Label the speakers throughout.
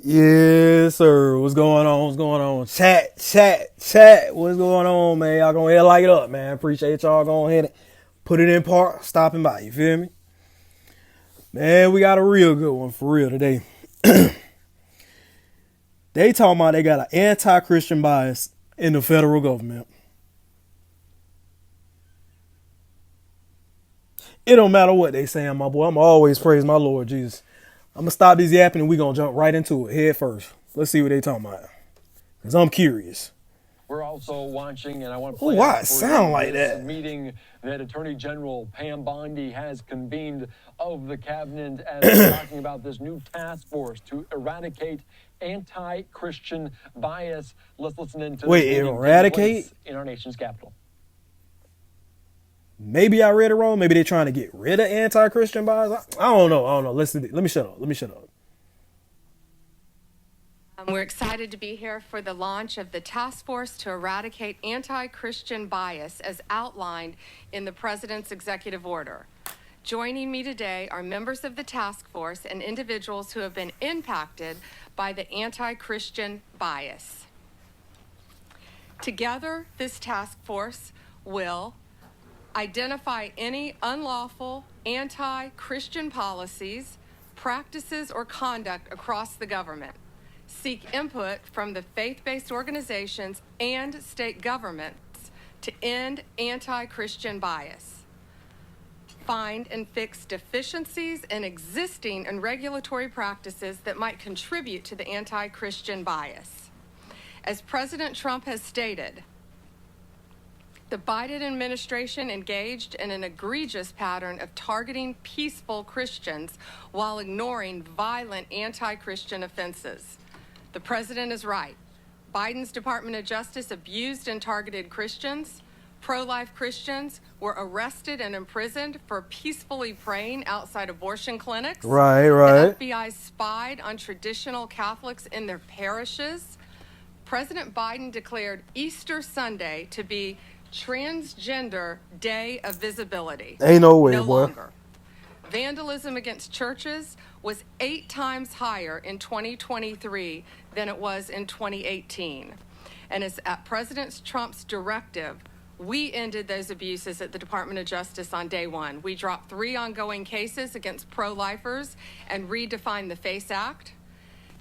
Speaker 1: Yes, sir. What's going on? What's going on? Chat. What's going on, man? Y'all go ahead and like it up, man. Appreciate y'all going ahead and put it in part, stopping by. You feel me? Man, we got a real good one for real today. They talking about they got an anti-Christian bias in the federal government. It don't matter what they saying, my boy. I'm always praise my Lord Jesus. I'm gonna stop this yapping and we gonna jump right into it head first. Let's see what they talking about. Cause I'm curious.
Speaker 2: We're also watching, and I want to
Speaker 1: Oh,
Speaker 2: play
Speaker 1: why
Speaker 2: out
Speaker 1: it
Speaker 2: for
Speaker 1: sound
Speaker 2: you
Speaker 1: like
Speaker 2: this
Speaker 1: that?
Speaker 2: meeting that Attorney General Pam Bondi has convened of the cabinet as they're talking about this new task force to eradicate anti-Christian bias. Let's listen into
Speaker 1: Wait,
Speaker 2: this meeting taking
Speaker 1: eradicate?
Speaker 2: place in our nation's capital.
Speaker 1: Maybe I read it wrong. Maybe they're trying to get rid of anti-Christian bias. I don't know. Let me shut up.
Speaker 3: We're excited to be here for the launch of the task force to eradicate anti-Christian bias as outlined in the President's executive order. Joining me today are members of the task force and individuals who have been impacted by the anti-Christian bias. Together, this task force will identify any unlawful anti-Christian policies, practices, or conduct across the government. Seek input from the faith-based organizations and state governments to end anti-Christian bias. Find and fix deficiencies in existing and regulatory practices that might contribute to the anti-Christian bias. As President Trump has stated, the Biden administration engaged in an egregious pattern of targeting peaceful Christians while ignoring violent anti-Christian offenses. The president is right. Biden's Department of Justice abused and targeted Christians. Pro-life Christians were arrested and imprisoned for peacefully praying outside abortion clinics.
Speaker 1: Right.
Speaker 3: The FBI spied on traditional Catholics in their parishes. President Biden declared Easter Sunday to be Transgender Day of Visibility.
Speaker 1: Ain't no way,
Speaker 3: no
Speaker 1: boy.
Speaker 3: longer. Vandalism against churches was 8 times higher in 2023 than it was in 2018. And it's at President Trump's directive, we ended those abuses at the Department of Justice on day one. We dropped 3 ongoing cases against pro-lifers and redefined the FACE Act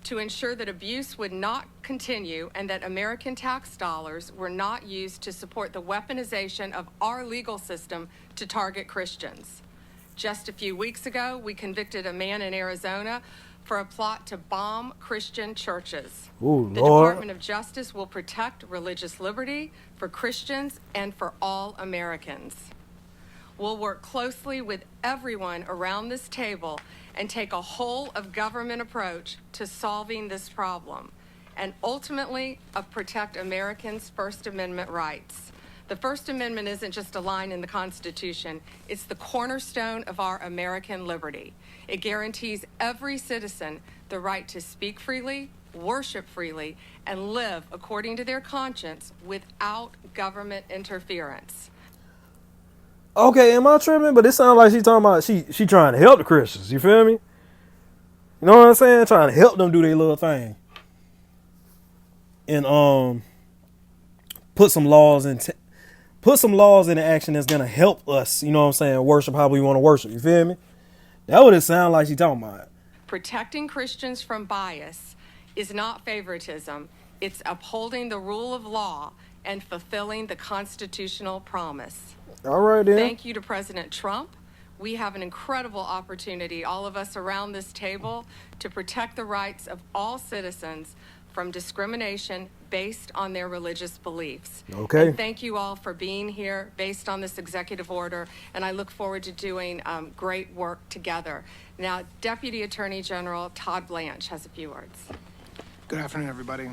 Speaker 3: to ensure that abuse would not continue and that American tax dollars were not used to support the weaponization of our legal system to target Christians. Just a few weeks ago, we convicted a man in Arizona for a plot to bomb Christian churches.
Speaker 1: Ooh,
Speaker 3: the
Speaker 1: Lord.
Speaker 3: Department of Justice will protect religious liberty for Christians and for all Americans. We'll work closely with everyone around this table and take a whole of government approach to solving this problem and ultimately protect Americans' First Amendment rights. The First Amendment isn't just a line in the Constitution, it's the cornerstone of our American liberty. It guarantees every citizen the right to speak freely, worship freely, and live according to their conscience without government interference.
Speaker 1: Okay, am I tripping? But it sounds like she talking about she trying to help the Christians. You feel me? You know what I'm saying? Trying to help them do their little thing. And put some laws into action that's gonna help us, you know what I'm saying, worship how we want to worship. You feel me? That what it sound like she talking about.
Speaker 3: Protecting Christians from bias is not favoritism. It's upholding the rule of law and fulfilling the constitutional promise.
Speaker 1: All right, then.
Speaker 3: Thank you to President Trump. We have an incredible opportunity, all of us around this table, to protect the rights of all citizens from discrimination based on their religious beliefs.
Speaker 1: Okay.
Speaker 3: And thank you all for being here based on this executive order, and I look forward to doing great work together. Now, Deputy Attorney General Todd Blanche has a few words.
Speaker 4: Good afternoon, everybody.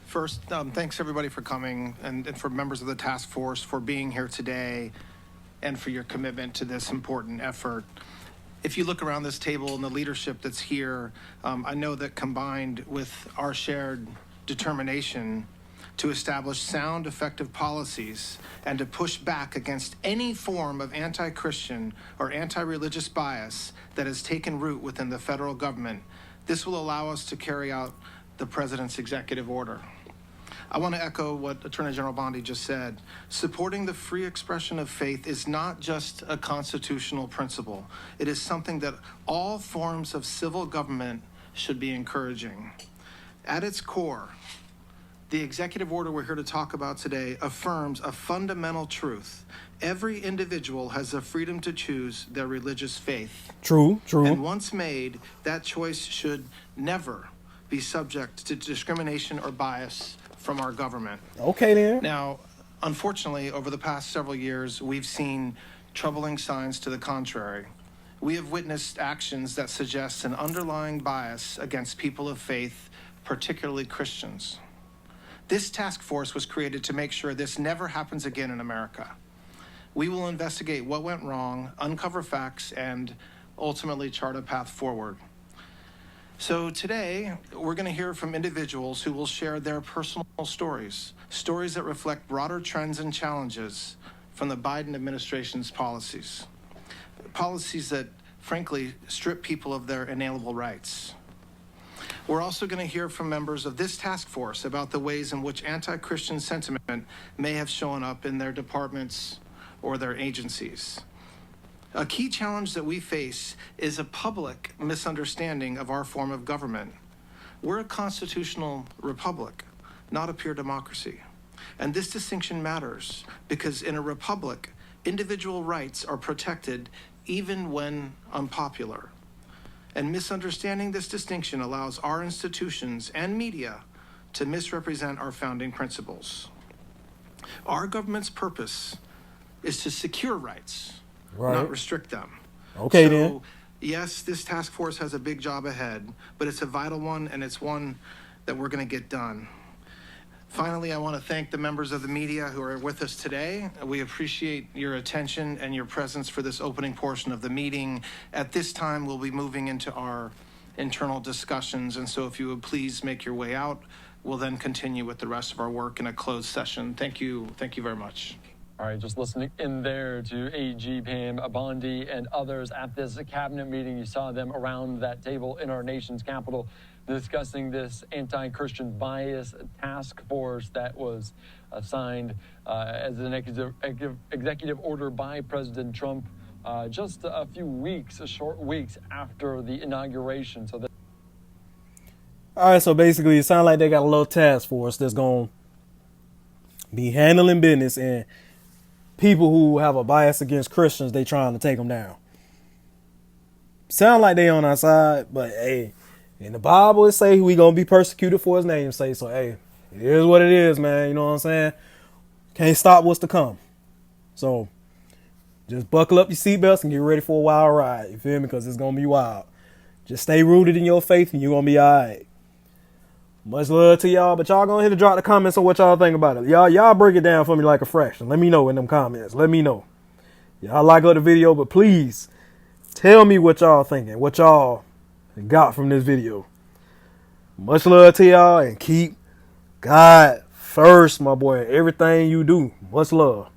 Speaker 4: First, thanks everybody for coming and for members of the task force for being here today and for your commitment to this important effort. If you look around this table and the leadership that's here, I know that combined with our shared determination to establish sound, effective policies and to push back against any form of anti-Christian or anti-religious bias that has taken root within the federal government, this will allow us to carry out the president's executive order. I want to echo what Attorney General Bondi just said. Supporting the free expression of faith is not just a constitutional principle. It is something that all forms of civil government should be encouraging. At its core, the executive order we're here to talk about today affirms a fundamental truth. Every individual has the freedom to choose their religious faith.
Speaker 1: True.
Speaker 4: And once made, that choice should never be subject to discrimination or bias from our government.
Speaker 1: Okay, then.
Speaker 4: Now, unfortunately, over the past several years, we've seen troubling signs to the contrary. We have witnessed actions that suggest an underlying bias against people of faith, particularly Christians. This task force was created to make sure this never happens again in America. We will investigate what went wrong, uncover facts, and ultimately chart a path forward. So today, we're going to hear from individuals who will share their personal stories that reflect broader trends and challenges from the Biden administration's policies that, frankly, strip people of their inalienable rights. We're also going to hear from members of this task force about the ways in which anti-Christian sentiment may have shown up in their departments or their agencies. A key challenge that we face is a public misunderstanding of our form of government. We're a constitutional republic, not a pure democracy. And this distinction matters because in a republic, individual rights are protected even when unpopular. And misunderstanding this distinction allows our institutions and media to misrepresent our founding principles. Our government's purpose is to secure rights, not restrict them.
Speaker 1: Okay, then.
Speaker 4: Yes, this task force has a big job ahead, but it's a vital one, and it's one that we're going to get done. Finally, I want to thank the members of the media who are with us today. We appreciate your attention and your presence for this opening portion of the meeting. At this time, we'll be moving into our internal discussions, and so if you would please make your way out, we'll then continue with the rest of our work in a closed session. Thank you very much.
Speaker 2: All right, just listening in there to AG Pam Bondi and others at this cabinet meeting. You saw them around that table in our nation's capital discussing this anti-Christian bias task force that was signed as an executive order by President Trump just a few short weeks after the inauguration. So
Speaker 1: All right, so basically it sounds like they got a little task force that's going to be handling business, and people who have a bias against Christians, they trying to take them down. Sound like they on our side, but hey, in the Bible it say we gonna be persecuted for his name's sake. So hey, it is what it is, man. You know what I'm saying? Can't stop what's to come. So just buckle up your seatbelts and get ready for a wild ride. You feel me? Because it's gonna be wild. Just stay rooted in your faith and you're gonna be alright. Much love to y'all, but y'all gonna hit to drop the comments on what y'all think about it. Y'all break it down for me like a fraction. Let me know in them comments. Let me know. Y'all like the video, but please tell me what y'all thinking, what y'all got from this video. Much love to y'all, and keep God first, my boy. Everything you do. Much love.